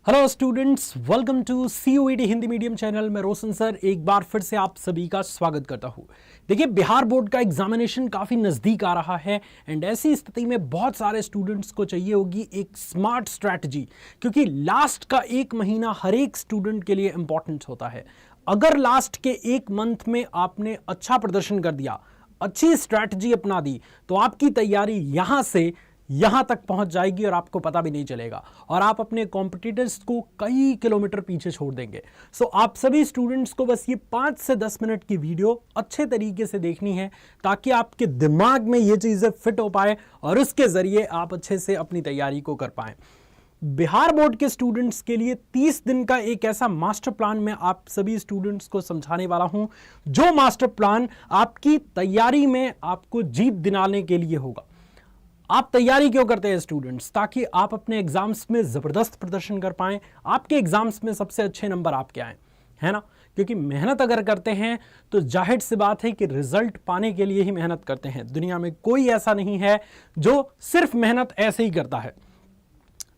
Hello students, welcome to CUET Hindi medium channel में Roshan sir एक बार फिर से आप सभी का स्वागत करता हूं। देखिए, बिहार बोर्ड का एग्जामिनेशन काफ़ी नज़दीक आ रहा है एंड ऐसी स्थिति में बहुत सारे स्टूडेंट्स को चाहिए होगी एक स्मार्ट स्ट्रैटेजी, क्योंकि लास्ट का एक महीना हर एक स्टूडेंट के लिए इंपॉर्टेंट होता है। अगर लास्ट के एक मंथ में आपने अच्छा प्रदर्शन कर दिया, अच्छी स्ट्रैटेजी अपना दी, तो आपकी तैयारी यहाँ से यहां तक पहुंच जाएगी और आपको पता भी नहीं चलेगा और आप अपने कॉम्पिटिटर्स को कई किलोमीटर पीछे छोड़ देंगे। सो आप सभी स्टूडेंट्स को बस ये 5 से 10 मिनट की वीडियो अच्छे तरीके से देखनी है ताकि आपके दिमाग में ये चीज़ें फिट हो पाए और उसके ज़रिए आप अच्छे से अपनी तैयारी को कर पाएं। बिहार बोर्ड के स्टूडेंट्स के लिए 30 दिन का एक ऐसा मास्टर प्लान मैं आप सभी स्टूडेंट्स को समझाने वाला हूं, जो मास्टर प्लान आपकी तैयारी में आपको जीत दिलाने के लिए होगा। आप तैयारी क्यों करते हैं स्टूडेंट्स? ताकि आप अपने एग्जाम्स में ज़बरदस्त प्रदर्शन कर पाएं, आपके एग्जाम्स में सबसे अच्छे नंबर आपके आएँ, है ना? क्योंकि मेहनत अगर करते हैं तो जाहिर सी बात है कि रिजल्ट पाने के लिए ही मेहनत करते हैं। दुनिया में कोई ऐसा नहीं है जो सिर्फ मेहनत ऐसे ही करता है।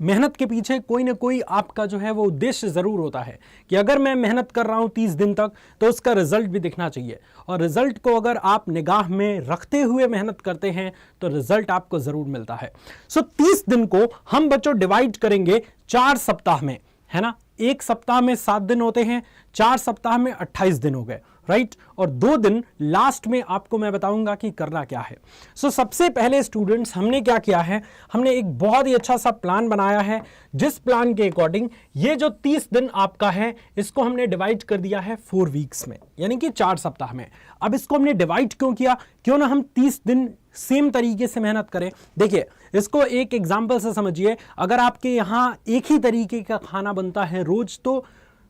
मेहनत के पीछे कोई ना कोई आपका जो है वो उद्देश्य ज़रूर होता है कि अगर मैं मेहनत कर रहा हूँ 30 दिन तक तो उसका रिजल्ट भी दिखना चाहिए, और रिजल्ट को अगर आप निगाह में रखते हुए मेहनत करते हैं तो रिजल्ट आपको ज़रूर मिलता है। सो 30 दिन को हम बच्चों डिवाइड करेंगे 4 सप्ताह में, है ना? एक सप्ताह में 7 दिन होते हैं, 4 सप्ताह में 28 दिन हो गए, राइट? और 2 दिन लास्ट में आपको मैं बताऊंगा कि करना क्या है। सो सबसे पहले स्टूडेंट्स हमने क्या किया है, हमने एक बहुत ही अच्छा सा प्लान बनाया है, जिस प्लान के अकॉर्डिंग ये जो 30 दिन आपका है इसको हमने डिवाइड कर दिया है 4 वीक्स में, यानी कि 4 सप्ताह में। अब इसको हमने डिवाइड क्यों किया? क्यों ना हम 30 दिन सेम तरीके से मेहनत करें। देखिए, इसको एक एग्जाम्पल से समझिए। अगर आपके यहाँ एक ही तरीके का खाना बनता है रोज, तो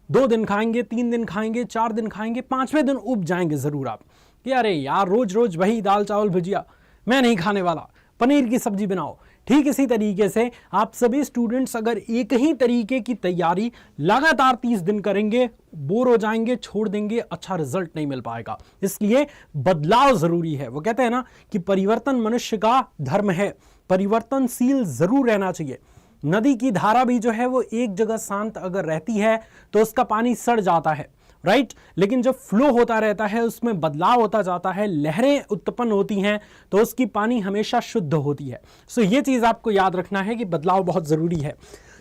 2 दिन खाएंगे, 3 दिन खाएंगे, 4 दिन खाएंगे, 5वें दिन उब जाएंगे ज़रूर आप कि अरे यार रोज रोज वही दाल चावल भुजिया, मैं नहीं खाने वाला, पनीर की सब्जी बनाओ। ठीक इसी तरीके से आप सभी स्टूडेंट्स अगर एक ही तरीके की तैयारी लगातार 30 दिन करेंगे, बोर हो जाएंगे, छोड़ देंगे, अच्छा रिजल्ट नहीं मिल पाएगा। इसलिए बदलाव जरूरी है। वो कहते हैं ना कि परिवर्तन मनुष्य का धर्म है, परिवर्तनशील जरूर रहना चाहिए। नदी की धारा भी जो है वो एक जगह शांत अगर रहती है तो उसका पानी सड़ जाता है, राइट? लेकिन जब फ्लो होता रहता है, उसमें बदलाव होता जाता है, लहरें उत्पन्न होती हैं, तो उसकी पानी हमेशा शुद्ध होती है। सो ये चीज़ आपको याद रखना है कि बदलाव बहुत ज़रूरी है।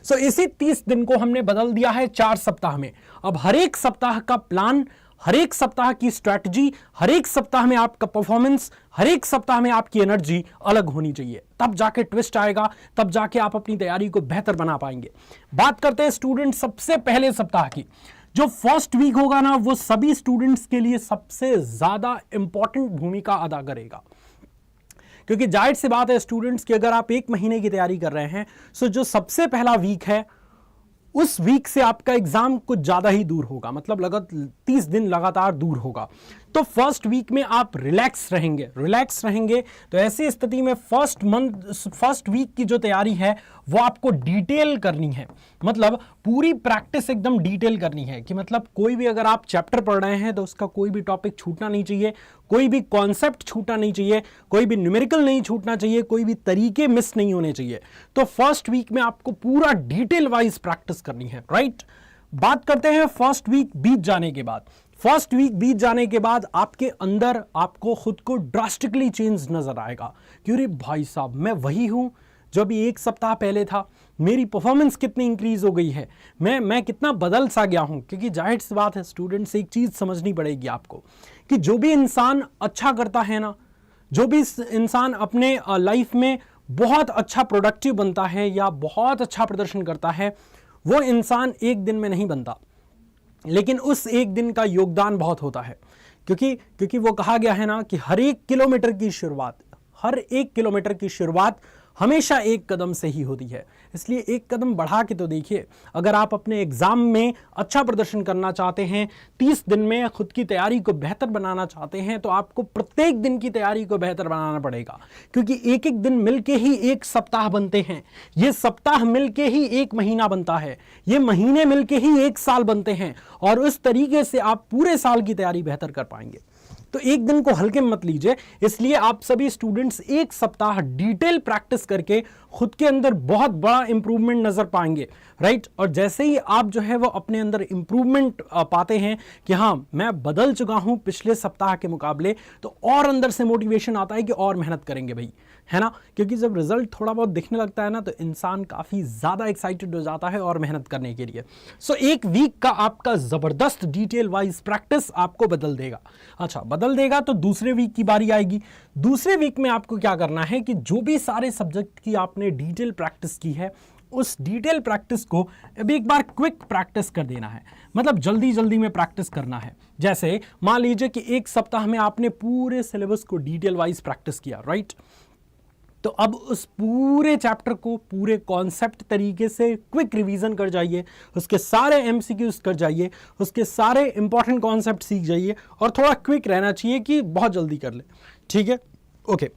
सो इसी 30 दिन को हमने बदल दिया है 4 सप्ताह में। अब हर एक सप्ताह का प्लान, हर एक सप्ताह की स्ट्रैटेजी, हर एक सप्ताह में आपका परफॉर्मेंस, हर एक सप्ताह में आपकी एनर्जी अलग होनी चाहिए। तब जाके ट्विस्ट आएगा, तब जाके आप अपनी तैयारी को बेहतर बना पाएंगे। बात करते हैं स्टूडेंट सबसे पहले सप्ताह की। जो फर्स्ट वीक होगा ना, वो सभी स्टूडेंट्स के लिए सबसे ज्यादा इंपॉर्टेंट भूमिका अदा करेगा, क्योंकि जाहिर सी बात है स्टूडेंट्स कि अगर आप एक महीने की तैयारी कर रहे हैं, सो जो सबसे पहला वीक है उस वीक से आपका एग्जाम कुछ ज्यादा ही दूर होगा, मतलब लगातार 30 दिन लगातार दूर होगा। तो फर्स्ट वीक में आप रिलैक्स रहेंगे। तो ऐसी स्थिति में फर्स्ट वीक की जो तैयारी है वो आपको डिटेल करनी है, मतलब पूरी प्रैक्टिस एकदम डिटेल करनी है कि मतलब कोई भी अगर आप चैप्टर पढ़ रहे हैं तो उसका कोई भी टॉपिक छूटना नहीं चाहिए, कोई भी कॉन्सेप्ट छूटना नहीं चाहिए, कोई भी न्यूमेरिकल नहीं छूटना चाहिए, कोई भी तरीके मिस नहीं होने चाहिए। तो फर्स्ट वीक में आपको पूरा डिटेल वाइज प्रैक्टिस करनी है, राइट? बात करते हैं फर्स्ट वीक बीत जाने के बाद। फर्स्ट वीक बीत जाने के बाद आपके अंदर आपको खुद को ड्रास्टिकली चेंज नजर आएगा कि अरे भाई साहब, मैं वही हूं जो अभी एक सप्ताह पहले था, मेरी परफॉर्मेंस कितनी इंक्रीज हो गई है, मैं कितना बदल सा गया हूं। क्योंकि जाहिर सी बात है स्टूडेंट्स, एक चीज समझनी पड़ेगी आपको कि जो भी इंसान अच्छा करता है ना, जो भी इंसान अपने लाइफ में बहुत अच्छा प्रोडक्टिव बनता है या बहुत अच्छा प्रदर्शन करता है, वो इंसान एक दिन में नहीं बनता, लेकिन उस एक दिन का योगदान बहुत होता है। क्योंकि वो कहा गया है ना कि हर एक किलोमीटर की शुरुआत हमेशा एक कदम से ही होती है। इसलिए एक कदम बढ़ा के तो देखिए। अगर आप अपने एग्जाम में अच्छा प्रदर्शन करना चाहते हैं, 30 दिन में खुद की तैयारी को बेहतर बनाना चाहते हैं, तो आपको प्रत्येक दिन की तैयारी को बेहतर बनाना पड़ेगा, क्योंकि एक एक दिन मिलके ही एक सप्ताह बनते हैं, ये सप्ताह मिलके ही एक महीना बनता है, ये महीने मिलके ही एक साल बनते हैं, और उस तरीके से आप पूरे साल की तैयारी बेहतर कर पाएंगे। तो एक दिन को हल्के में मत लीजिए। इसलिए आप सभी स्टूडेंट्स एक सप्ताह डिटेल प्रैक्टिस करके खुद के अंदर बहुत बड़ा इंप्रूवमेंट नजर पाएंगे, राइट। और जैसे ही आप जो है वो अपने अंदर इंप्रूवमेंट पाते हैं कि हाँ मैं बदल चुका हूं पिछले सप्ताह के मुकाबले, तो और अंदर से मोटिवेशन आता है कि और मेहनत करेंगे भाई, है ना। क्योंकि जब रिजल्ट थोड़ा बहुत दिखने लगता है ना, तो इंसान काफी ज्यादा एक्साइटेड हो जाता है और मेहनत करने के लिए। सो एक वीक का आपका जबरदस्त डिटेल वाइज प्रैक्टिस आपको बदल देगा। अच्छा, बदल देगा तो दूसरे वीक की बारी आएगी। दूसरे वीक में आपको क्या करना है कि जो भी सारे सब्जेक्ट की आपने डिटेल प्रैक्टिस की है, उस डिटेल प्रैक्टिस को अभी एक बार क्विक प्रैक्टिस कर देना है, मतलब जल्दी जल्दी में प्रैक्टिस करना है। जैसे मान लीजिए कि एक सप्ताह में आपने पूरे सिलेबस को डिटेल वाइज प्रैक्टिस किया, राइट। तो अब उस पूरे चैप्टर को पूरे कॉन्सेप्ट तरीके से क्विक रिवीजन कर जाइए, उसके सारे एमसीक्यूज कर जाइए, उसके सारे इंपॉर्टेंट कॉन्सेप्ट सीख जाइए, और थोड़ा क्विक रहना चाहिए कि बहुत जल्दी कर ले, ठीक है। ओके,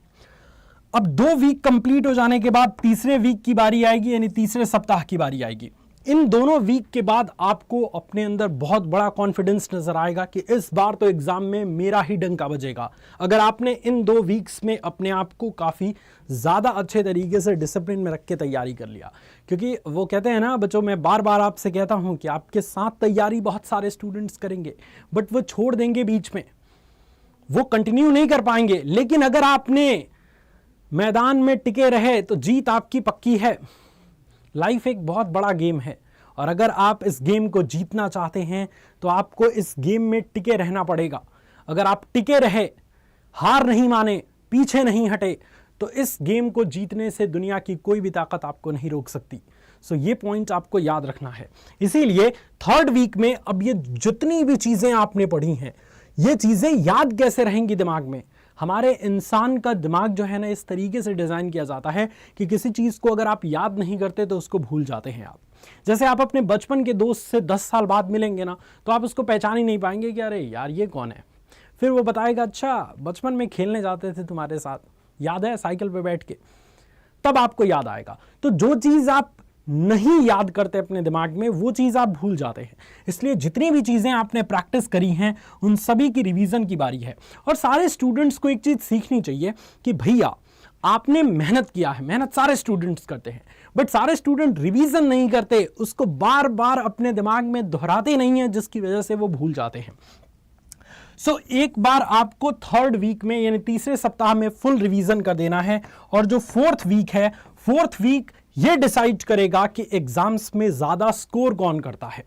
अब 2 वीक कंप्लीट हो जाने के बाद तीसरे वीक की बारी आएगी, यानी तीसरे सप्ताह की बारी आएगी। इन दोनों वीक के बाद आपको अपने अंदर बहुत बड़ा कॉन्फिडेंस नजर आएगा कि इस बार तो एग्जाम में मेरा ही डंका बजेगा। अगर आपने इन 2 वीक्स में अपने आप को काफी ज्यादा अच्छे तरीके से डिसिप्लिन में रख के तैयारी कर लिया, क्योंकि वो कहते हैं ना बच्चों, मैं बार बार आपसे कहता हूं कि आपके साथ तैयारी बहुत सारे स्टूडेंट्स करेंगे, बट वो छोड़ देंगे बीच में, वो कंटिन्यू नहीं कर पाएंगे। लेकिन अगर आपने मैदान में टिके रहे तो जीत आपकी पक्की है। लाइफ एक बहुत बड़ा गेम है, और अगर आप इस गेम को जीतना चाहते हैं तो आपको इस गेम में टिके रहना पड़ेगा। अगर आप टिके रहे, हार नहीं माने, पीछे नहीं हटे, तो इस गेम को जीतने से दुनिया की कोई भी ताकत आपको नहीं रोक सकती। सो ये पॉइंट आपको याद रखना है। इसीलिए थर्ड वीक में अब ये जितनी भी चीजें आपने पढ़ी हैं, ये चीजें याद कैसे रहेंगी दिमाग में। हमारे इंसान का दिमाग जो है ना, इस तरीके से डिजाइन किया जाता है कि किसी चीज को अगर आप याद नहीं करते तो उसको भूल जाते हैं आप। जैसे आप अपने बचपन के दोस्त से 10 साल बाद मिलेंगे ना, तो आप उसको पहचान ही नहीं पाएंगे कि अरे यार ये कौन है। फिर वो बताएगा, अच्छा बचपन में खेलने जाते थे तुम्हारे साथ, याद है साइकिल पे बैठ के, तब आपको याद आएगा। तो जो चीज आप नहीं याद करते अपने दिमाग में, वो चीज आप भूल जाते हैं। इसलिए जितनी भी चीजें आपने प्रैक्टिस करी हैं, उन सभी की रिवीजन की बारी है। और सारे स्टूडेंट्स को एक चीज सीखनी चाहिए कि भैया आपने मेहनत किया है, मेहनत सारे स्टूडेंट्स करते हैं, बट सारे स्टूडेंट रिवीजन नहीं करते, उसको बार बार अपने दिमाग में दोहराते नहीं है, जिसकी वजह से वो भूल जाते हैं। सो एक बार आपको थर्ड वीक में यानी तीसरे सप्ताह में फुल रिवीजन कर देना है। और जो फोर्थ वीक है, फोर्थ वीक ये डिसाइड करेगा कि एग्जाम्स में ज्यादा स्कोर कौन करता है,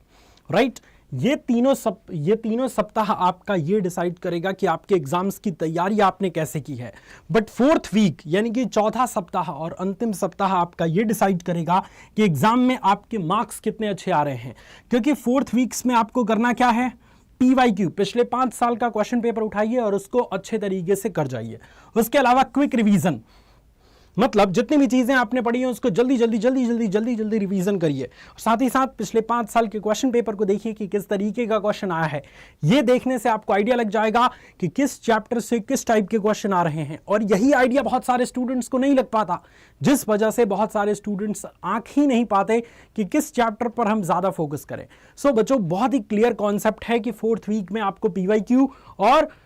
राइट। ये तीनों सप्ताह आपका ये डिसाइड करेगा कि आपके एग्जाम्स की तैयारी आपने कैसे की है। बट फोर्थ वीक यानी कि चौथा सप्ताह और अंतिम सप्ताह आपका ये डिसाइड करेगा कि एग्जाम में आपके मार्क्स कितने अच्छे आ रहे हैं। क्योंकि फोर्थ वीक्स में आपको करना क्या है, PYQ पिछले 5 साल का क्वेश्चन पेपर उठाइए और उसको अच्छे तरीके से कर जाइए। उसके अलावा क्विक रिवीजन, मतलब जितनी भी चीजें आपने पढ़ी हैं उसको जल्दी जल्दी रिवीजन करिए। साथ ही साथ पिछले 5 साल के क्वेश्चन पेपर को देखिए कि किस तरीके का क्वेश्चन आया है। ये देखने से आपको आइडिया लग जाएगा कि किस चैप्टर से किस टाइप के क्वेश्चन आ रहे हैं। और यही आइडिया बहुत सारे स्टूडेंट्स को नहीं लग पाता, जिस वजह से बहुत सारे स्टूडेंट्स आंख ही नहीं पाते कि किस चैप्टर पर हम ज्यादा फोकस करें। सो बच्चों, बहुत ही क्लियर कॉन्सेप्ट है कि फोर्थ वीक में आपको PYQ और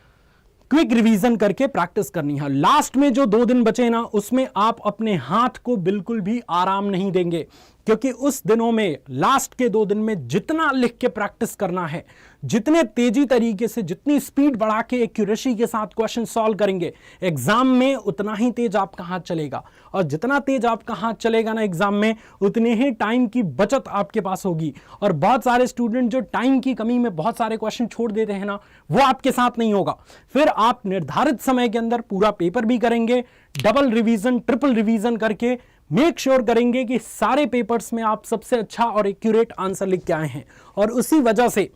क्विक रिवीजन करके प्रैक्टिस करनी है। लास्ट में जो 2 दिन बचे ना, उसमें आप अपने हाथ को बिल्कुल भी आराम नहीं देंगे, क्योंकि उस दिनों में, लास्ट के 2 दिन में जितना लिख के प्रैक्टिस करना है, जितने तेजी तरीके से, जितनी स्पीड बढ़ा के एक्यूरेसी के साथ क्वेश्चन सॉल्व करेंगे एग्जाम में, उतना ही तेज आपका हाथ चलेगा। और जितना तेज आपका हाथ चलेगा ना एग्जाम में, उतने ही टाइम की बचत आपके पास होगी। और बहुत सारे स्टूडेंट जो टाइम की कमी में बहुत सारे क्वेश्चन छोड़ देते हैं ना, वो आपके साथ नहीं होगा। फिर आप निर्धारित समय के अंदर पूरा पेपर भी करेंगे, डबल रिवीजन, ट्रिपल रिवीजन करके मेक श्योर करेंगे कि सारे पेपर्स में आप सबसे अच्छा और एक्यूरेट आंसर लिख के आए हैं। और उसी वजह से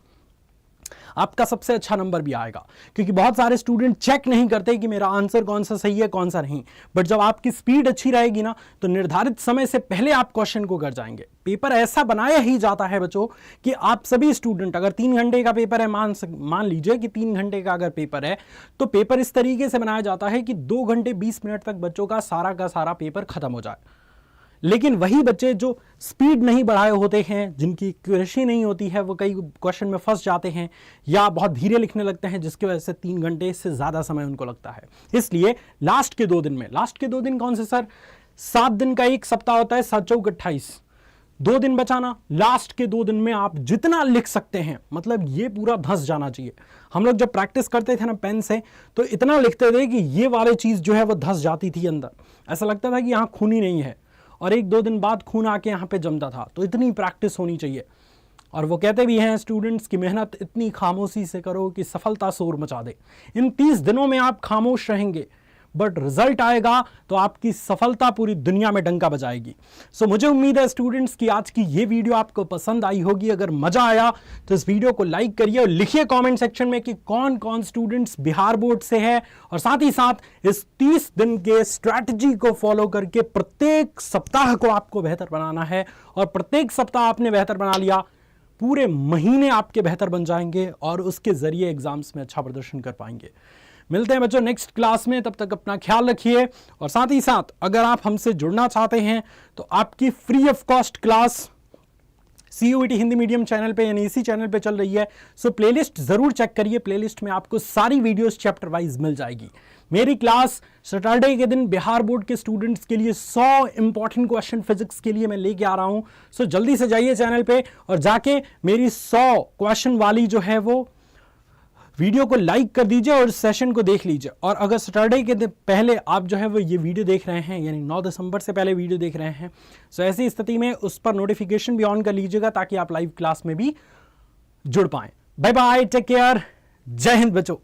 आपका सबसे अच्छा नंबर भी आएगा, क्योंकि बहुत सारे स्टूडेंट चेक नहीं करते कि मेरा आंसर कौन सा सही है कौन सा नहीं। बट जब आपकी स्पीड अच्छी रहेगी ना, तो निर्धारित समय से पहले आप क्वेश्चन को कर जाएंगे। पेपर ऐसा बनाया ही जाता है बच्चों कि आप सभी स्टूडेंट, अगर 3 घंटे का पेपर है, मान लीजिए कि 3 घंटे का अगर पेपर है, तो पेपर इस तरीके से बनाया जाता है कि 2 घंटे 20 मिनट तक बच्चों का सारा पेपर खत्म हो जाए। लेकिन वही बच्चे जो स्पीड नहीं बढ़ाए होते हैं, जिनकी एक्यूरेसी नहीं होती है, वो कई क्वेश्चन में फंस जाते हैं या बहुत धीरे लिखने लगते हैं, जिसकी वजह से 3 घंटे से ज्यादा समय उनको लगता है। इसलिए लास्ट के 2 दिन में, लास्ट के 2 दिन कौन से सर? 7 दिन का एक सप्ताह होता है, 7 चौक 28। 2 दिन बचाना, लास्ट के 2 दिन में आप जितना लिख सकते हैं, मतलब ये पूरा धंस जाना चाहिए। हम लोग जब प्रैक्टिस करते थे ना पेन से, तो इतना लिखते थे कि ये वाली चीज जो है वो धंस जाती थी अंदर, ऐसा लगता था कि यहाँ खून ही नहीं है, और 1-2 दिन बाद खून आके यहाँ पे जमता था। तो इतनी प्रैक्टिस होनी चाहिए। और वो कहते भी हैं स्टूडेंट्स की मेहनत इतनी खामोशी से करो कि सफलता शोर मचा दे। इन 30 दिनों में आप खामोश रहेंगे, बट रिजल्ट आएगा तो आपकी सफलता पूरी दुनिया में डंका बजाएगी। सो मुझे उम्मीद है स्टूडेंट्स की आज की ये वीडियो आपको पसंद आई होगी। अगर मजा आया तो इस वीडियो को लाइक करिए और लिखिए कमेंट सेक्शन में कि कौन कौन स्टूडेंट्स बिहार बोर्ड से है, और साथ ही साथ इस 30 दिन के स्ट्रैटेजी को फॉलो करके प्रत्येक सप्ताह को आपको बेहतर बनाना है, और प्रत्येक सप्ताह आपने बेहतर बना लिया, पूरे महीने आपके बेहतर बन जाएंगे और उसके जरिए एग्जाम्स में अच्छा प्रदर्शन कर पाएंगे। मिलते हैं बच्चों नेक्स्ट क्लास में, तब तक अपना ख्याल रखिए। और साथ ही साथ अगर आप हमसे जुड़ना चाहते हैं तो आपकी free of cost class CUET Hindi medium channel पे यानी इसी चैनल पे चल रही है। सो प्लेलिस्ट जरूर चेक करिए, प्लेलिस्ट में आपको सारी वीडियोस चैप्टर वाइज मिल जाएगी। मेरी क्लास सैटरडे के दिन बिहार बोर्ड के स्टूडेंट्स के लिए 100 इंपॉर्टेंट क्वेश्चन फिजिक्स के लिए मैं लेके आ रहा हूं। सो जल्दी से जाइए चैनल पे और जाके मेरी 100 क्वेश्चन वाली जो है वो वीडियो को लाइक कर दीजिए और सेशन को देख लीजिए। और अगर सैटरडे के दिन पहले आप जो है वो ये वीडियो देख रहे हैं, यानी 9 दिसंबर से पहले वीडियो देख रहे हैं, सो ऐसी स्थिति में उस पर नोटिफिकेशन भी ऑन कर लीजिएगा ताकि आप लाइव क्लास में भी जुड़ पाएं। बाय बाय, टेक केयर, जय हिंद बच्चों।